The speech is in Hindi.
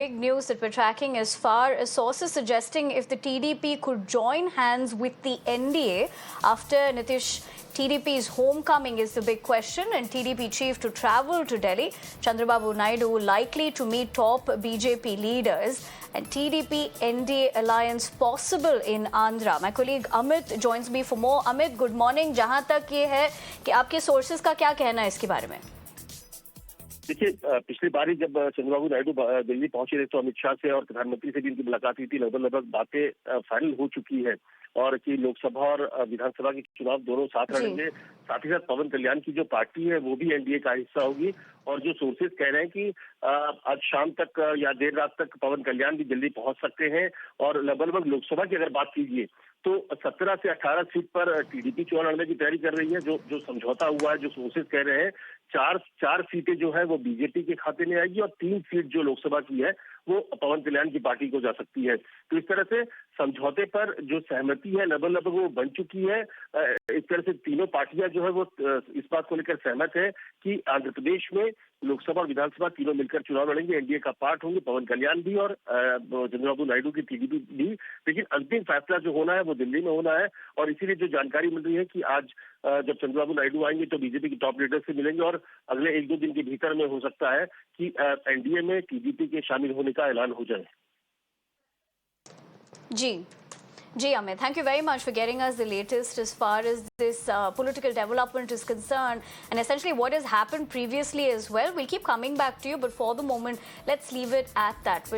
Big news that we're tracking as far as sources suggesting if the TDP could join hands with the NDA after Nitish TDP's homecoming is the big question, and TDP chief to travel to Delhi. Chandrababu Naidu likely to meet top BJP leaders, and TDP NDA alliance possible in Andhra. My colleague Amit joins me for more. Amit, good morning. जहां तक ये है कि आपके सोर्सेज का क्या कहना है इसके बारे में? देखिए, पिछली बार ही जब चंद्रबाबू नायडू दिल्ली पहुंचे थे तो अमित शाह से और प्रधानमंत्री से भी इनकी मुलाकात हुई थी। लगभग बातें फाइनल हो चुकी है और कि लोकसभा और विधानसभा के चुनाव दोनों साथ लड़ेंगे। साथ ही साथ पवन कल्याण की जो पार्टी है वो भी एनडीए का हिस्सा होगी। और जो सोर्सेज कह रहे हैं कि आज शाम तक या देर रात तक पवन कल्याण भी दिल्ली पहुंच सकते हैं। और लगभग लोकसभा की अगर बात कीजिए तो 17 से 18 सीट पर टीडीपी चुनाव लड़ने की तैयारी कर रही है। जो समझौता हुआ है, जो सोर्सेज कह रहे हैं, चार सीटें जो है वो बीजेपी के खाते में आएगी और 3 सीट जो लोकसभा की है वो पवन कल्याण की पार्टी को जा सकती है। तो इस तरह से समझौते पर जो सहमति है लगभग वो बन चुकी है। इस तरह से तीनों पार्टियां जो है वो इस बात को लेकर सहमत है कि आंध्र प्रदेश में लोकसभा और विधानसभा तीनों मिलकर चुनाव लड़ेंगे। एनडीए का पार्ट होंगे पवन कल्याण भी और चंद्रबाबू नायडू की टीडीपी भी। लेकिन अंतिम फैसला जो होना है वो दिल्ली में होना है। और इसीलिए जो जानकारी मिल रही है कि आज जब चंद्रबाबू नायडू आएंगे तो बीजेपी के टॉप लीडर से मिलेंगे और अगले 1-2 दिन के भीतर में हो सकता है कि एनडीए में टीडीपी के शामिल होने का ऐलान हो जाए। Ji, Amit, thank you very much for getting us the latest as far as this political development is concerned, and essentially what has happened previously as well. We'll keep coming back to you, but for the moment, let's leave it at that.